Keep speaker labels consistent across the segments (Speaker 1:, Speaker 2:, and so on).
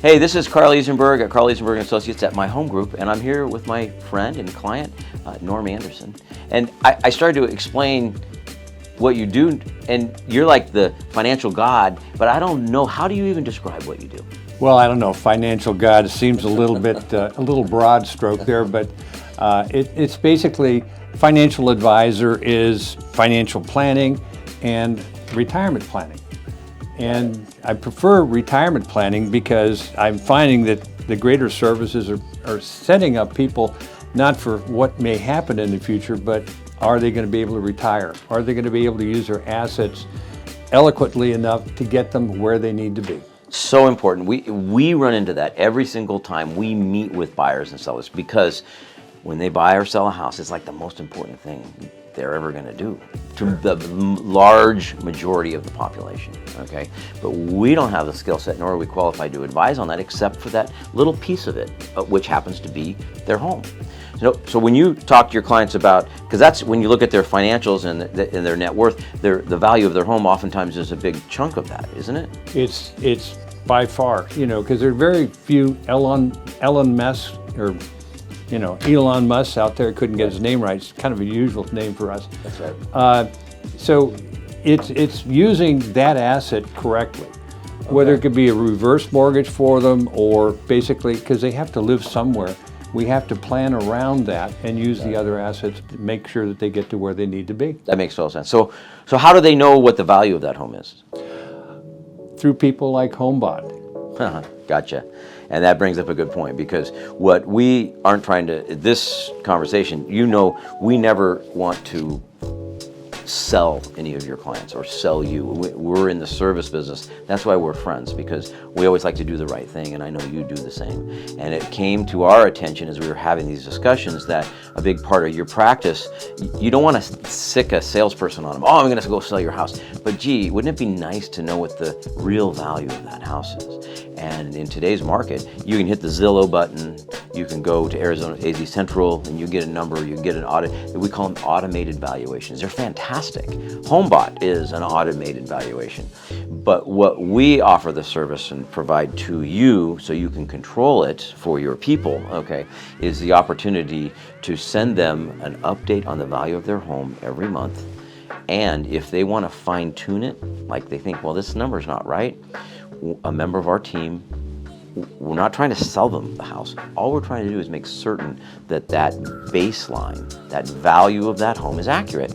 Speaker 1: Hey, this is Karl Isenburg at Karl Isenburg Associates at my home group, and I'm here with my friend and client, Norm Anderson. And I started to explain what you do, and you're like the financial god, but I don't know, how do you even describe what you do?
Speaker 2: Well, I don't know, financial god seems a little bit, a little broad stroke there, but it's basically, financial advisor is financial planning and retirement planning. And I prefer retirement planning because I'm finding that the greater services are setting up people not for what may happen in the future, but are they going to be able to retire? Are they going to be able to use their assets eloquently enough to get them where they need to be?
Speaker 1: So important. We run into that every single time we meet with buyers and sellers, because when they buy or sell a house, it's like the most important thing they're ever going to do to the large majority of the population, okay? But we don't have the skill set, nor are we qualified to advise on that, except for that little piece of it, which happens to be their home. So when you talk to your clients about, because that's when you look at their financials and their net worth, the value of their home oftentimes is a big chunk of that, isn't it?
Speaker 2: It's by far, because there are very few Elon Musk or Elon Musk out there. Couldn't get his name right. It's kind of a usual name for us.
Speaker 1: That's right.
Speaker 2: So it's using that asset correctly. Whether it could be a reverse mortgage for them, or basically, because they have to live somewhere, we have to plan around that and use the other assets to make sure that they get to where they need to be.
Speaker 1: That makes total sense. So how do they know what the value of that home is?
Speaker 2: Through people like HomeBot.
Speaker 1: Gotcha. And that brings up a good point, because what we aren't trying to, this conversation, we never want to sell any of your clients or sell you. We're in the service business. That's why we're friends, because we always like to do the right thing, and I know you do the same. And it came to our attention as we were having these discussions that a big part of your practice, you don't want to sick a salesperson on them. Oh, I'm going to go sell your house. But gee, wouldn't it be nice to know what the real value of that house is? And in today's market, you can hit the Zillow button, you can go to Arizona AZ Central, and you get a number, you get an audit. We call them automated valuations. They're fantastic. HomeBot is an automated valuation. But what we offer the service and provide to you, so you can control it for your people, okay, is the opportunity to send them an update on the value of their home every month. And if they want to fine tune it, like they think, well, this number's not right, a member of our team, we're not trying to sell them the house. All we're trying to do is make certain that that baseline, that value of that home is accurate.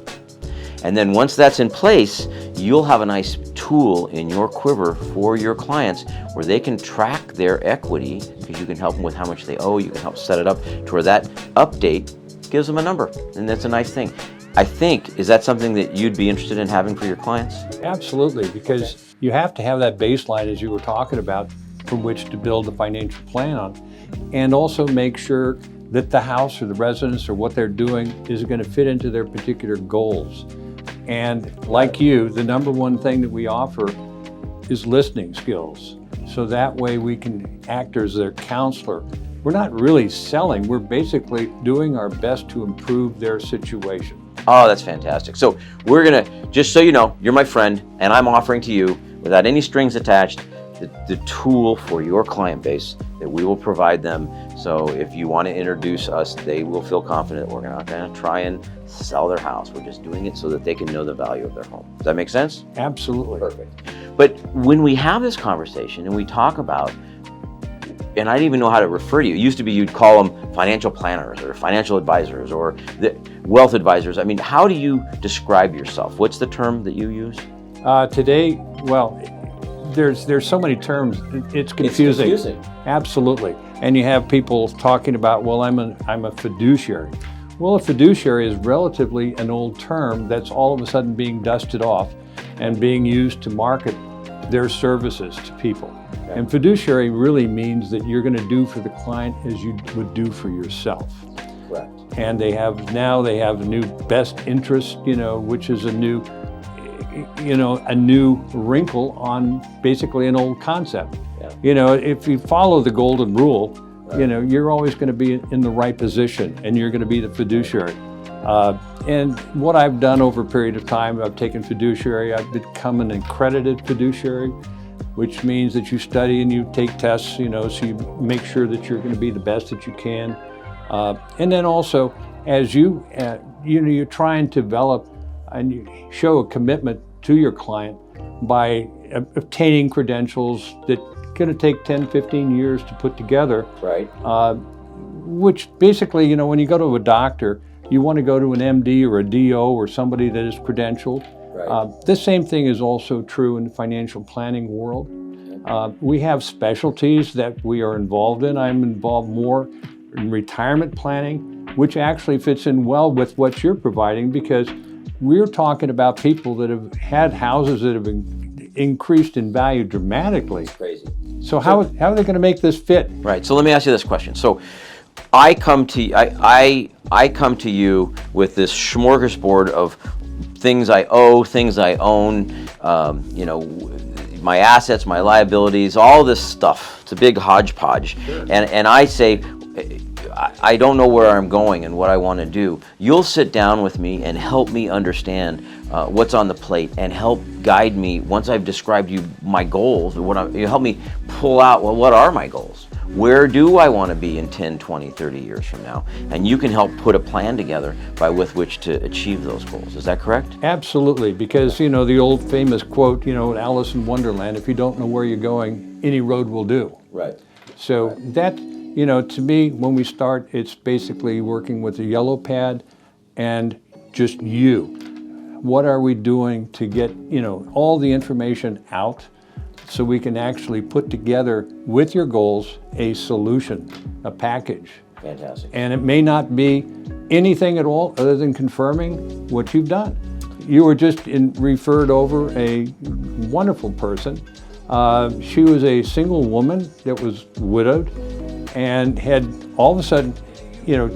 Speaker 1: And then once that's in place, you'll have a nice tool in your quiver for your clients where they can track their equity, because you can help them with how much they owe. You can help set it up to where that update gives them a number. And that's a nice thing. I think, is that something that you'd be interested in having for your clients?
Speaker 2: Absolutely, because you have to have that baseline, as you were talking about, from which to build a financial plan on, and also make sure that the house or the residence or what they're doing is going to fit into their particular goals. And like you, the number one thing that we offer is listening skills. So that way we can act as their counselor. We're not really selling, we're basically doing our best to improve their situation.
Speaker 1: Oh, that's fantastic. So we're going to, just so you know, you're my friend, and I'm offering to you, without any strings attached, the tool for your client base that we will provide them. So if you want to introduce us, they will feel confident. We're not going to try and sell their house. We're just doing it so that they can know the value of their home. Does that make sense?
Speaker 2: Absolutely.
Speaker 1: Perfect. But when we have this conversation and we talk about, and I didn't even know how to refer to you. It used to be you'd call them financial planners or financial advisors or the wealth advisors. I mean, how do you describe yourself? What's the term that you use?
Speaker 2: Today, well, there's so many terms. It's confusing.
Speaker 1: It's confusing.
Speaker 2: Absolutely. And you have people talking about, well, I'm a fiduciary. Well, a fiduciary is relatively an old term that's all of a sudden being dusted off and being used to market their services to people. Okay. And fiduciary really means that you're going to do for the client as you would do for yourself.
Speaker 1: Correct.
Speaker 2: And they have a new best interest, which is a new wrinkle on basically an old concept. Yeah. If you follow the golden rule, right, you're always going to be in the right position, and you're going to be the fiduciary. And what I've done over a period of time, I've taken fiduciary, I've become an accredited fiduciary, which means that you study and you take tests, so you make sure that you're going to be the best that you can. And then also, as you're trying to develop and you show a commitment to your client by obtaining credentials that going to take 10, 15 years to put together.
Speaker 1: Right.
Speaker 2: Which basically, when you go to a doctor, you want to go to an MD or a DO or somebody that is credentialed.
Speaker 1: Right.
Speaker 2: The same thing is also true in the financial planning world. We have specialties that we are involved in. I'm involved more in retirement planning, which actually fits in well with what you're providing, because we're talking about people that have had houses that have increased in value dramatically.
Speaker 1: Crazy.
Speaker 2: So how are they going to make this fit?
Speaker 1: Right. So let me ask you this question. So I come to you with this smorgasbord of things I owe, things I own, my assets, my liabilities, all this stuff. It's a big hodgepodge. Sure. And I say, I don't know where I'm going and what I want to do. You'll sit down with me and help me understand what's on the plate and help guide me once I've described you my goals. You help me pull out, well, what are my goals? Where do I want to be in 10, 20, 30 years from now? And you can help put a plan together with which to achieve those goals. Is that correct?
Speaker 2: Absolutely, because the old famous quote, Alice in Wonderland, if you don't know where you're going, any road will do.
Speaker 1: Right.
Speaker 2: So that, to me, when we start, it's basically working with a yellow pad and just you. What are we doing to get, all the information out so we can actually put together with your goals a solution, a package.
Speaker 1: Fantastic.
Speaker 2: And it may not be anything at all other than confirming what you've done. You were just referred over a wonderful person. She was a single woman that was widowed and had all of a sudden,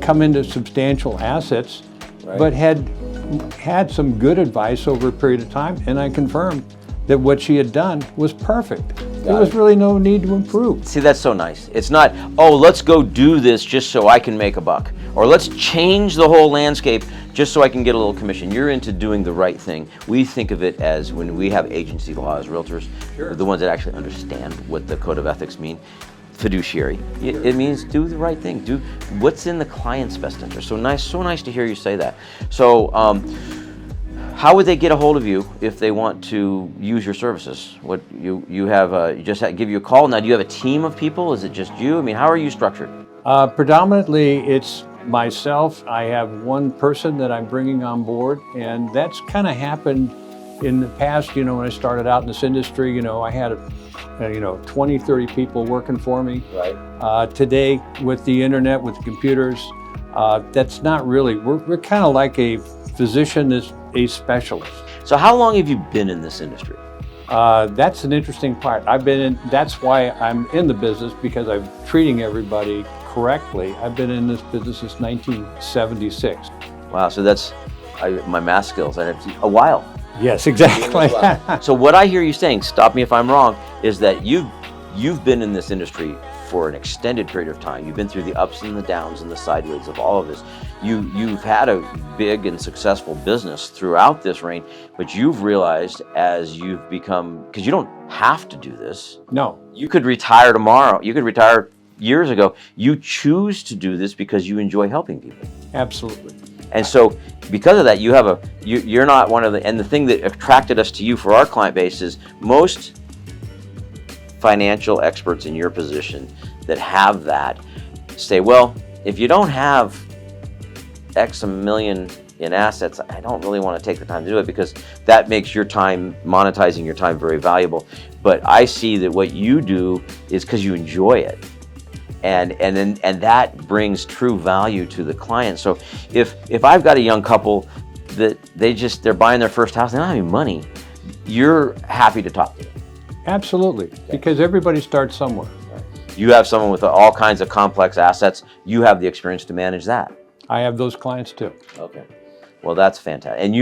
Speaker 2: come into substantial assets,
Speaker 1: right,
Speaker 2: but had some good advice over a period of time, and I confirmed that what she had done was perfect. There was really no need to improve.
Speaker 1: See, that's so nice. It's not, oh, let's go do this just so I can make a buck, or let's change the whole landscape just so I can get a little commission. You're into doing the right thing. We think of it as, when we have agency law as realtors,
Speaker 2: Sure,
Speaker 1: the ones that actually understand what the code of ethics mean. Fiduciary. It means do the right thing. Do what's in the client's best interest. So nice to hear you say that. So how would they get a hold of you if they want to use your services? What you have? You just give you a call. Now, do you have a team of people? Is it just you? I mean, how are you structured?
Speaker 2: Predominantly, it's myself. I have one person that I'm bringing on board, and that's kind of happened in the past. When I started out in this industry, I had 20, 30 people working for me.
Speaker 1: Right.
Speaker 2: Today, with the internet, with the computers, that's not really. We're kind of like a physician is a specialist.
Speaker 1: So how long have you been in this industry?
Speaker 2: That's an interesting part. That's why I'm in the business, because I'm treating everybody correctly. I've been in this business since 1976.
Speaker 1: Wow, so that's my math skills. I have a while.
Speaker 2: Yes, exactly.
Speaker 1: So what I hear you saying, stop me if I'm wrong, is that you've been in this industry for an extended period of time. You've been through the ups and the downs and the sideways of all of this. You've had a big and successful business throughout this reign, but you've realized as you've become, because you don't have to do this.
Speaker 2: No.
Speaker 1: You could retire tomorrow. You could retire years ago. You choose to do this because you enjoy helping people.
Speaker 2: Absolutely.
Speaker 1: And so because of that, you're not one of and the thing that attracted us to you for our client base is most financial experts in your position that have that say, well, if you don't have X million in assets, I don't really want to take the time to do it, because that makes your time, monetizing your time, very valuable. But I see that what you do is because you enjoy it. And that brings true value to the client. So if I've got a young couple that they're buying their first house, they don't have any money, you're happy to talk to them.
Speaker 2: Absolutely, because everybody starts somewhere.
Speaker 1: You have someone with all kinds of complex assets. You have the experience to manage that.
Speaker 2: I have those clients too.
Speaker 1: Okay. Well, that's fantastic. And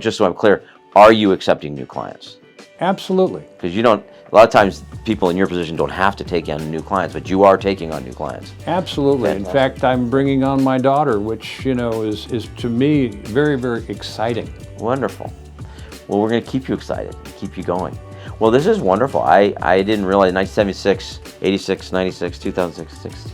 Speaker 1: just so I'm clear, are you accepting new clients?
Speaker 2: Absolutely.
Speaker 1: Because a lot of times people in your position don't have to take on new clients, but you are taking on new clients.
Speaker 2: Absolutely.
Speaker 1: Fantastic.
Speaker 2: In fact, I'm bringing on my daughter, which, is to me very, very exciting.
Speaker 1: Wonderful. Well, we're going to keep you excited, keep you going. Well, this is wonderful. I didn't realize 1976, 86, 96, 2006.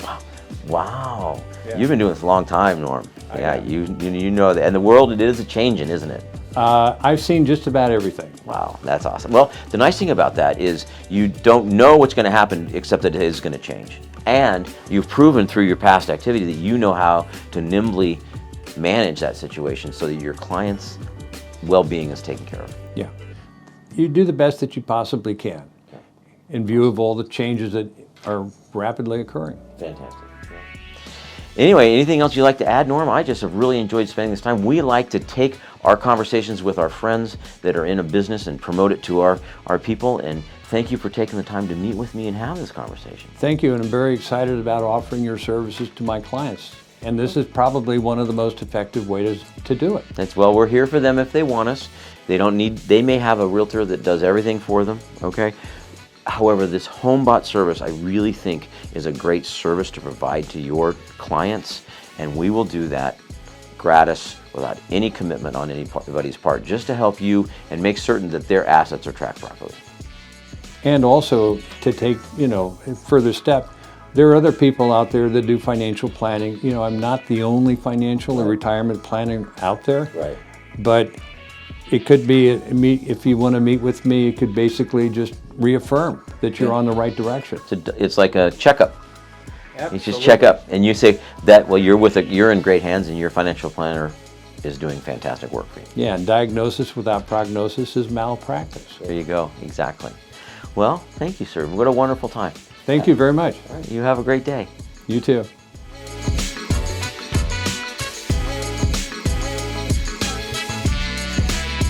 Speaker 1: Wow. Wow.
Speaker 2: Yeah.
Speaker 1: You've been doing this a long time, Norm.
Speaker 2: I
Speaker 1: Yeah,
Speaker 2: have.
Speaker 1: you know that. And the world, it is a changing, isn't it?
Speaker 2: I've seen just about everything.
Speaker 1: Wow, that's awesome. Well, the nice thing about that is you don't know what's going to happen except that it is going to change. And you've proven through your past activity that you know how to nimbly manage that situation so that your client's well-being is taken care of.
Speaker 2: Yeah. You do the best that you possibly can in view of all the changes that are rapidly occurring.
Speaker 1: Fantastic. Anyway, anything else you'd like to add, Norm? I just have really enjoyed spending this time. We like to take our conversations with our friends that are in a business and promote it to our people. And thank you for taking the time to meet with me and have this conversation.
Speaker 2: Thank you, and I'm very excited about offering your services to my clients. And this is probably one of the most effective ways to do it.
Speaker 1: Well, we're here for them if they want us. They may have a realtor that does everything for them, okay? However, this home bought service, I really think, is a great service to provide to your clients, and we will do that gratis without any commitment on anybody's part, just to help you and make certain that their assets are tracked properly.
Speaker 2: And also to take, a further step, there are other people out there that do financial planning. I'm not the only financial or retirement planner out there.
Speaker 1: Right.
Speaker 2: But it could be, if you want to meet with me, it could basically just reaffirm that you're on the right direction.
Speaker 1: It's like a checkup.
Speaker 2: Absolutely.
Speaker 1: You just check up and you say that, well, you're in great hands and your financial planner is doing fantastic work for you.
Speaker 2: Yeah, and diagnosis without prognosis is malpractice.
Speaker 1: There you go, exactly. Well, thank you, sir. What a wonderful time.
Speaker 2: Thank you very much.
Speaker 1: All right, you have a great day.
Speaker 2: You too.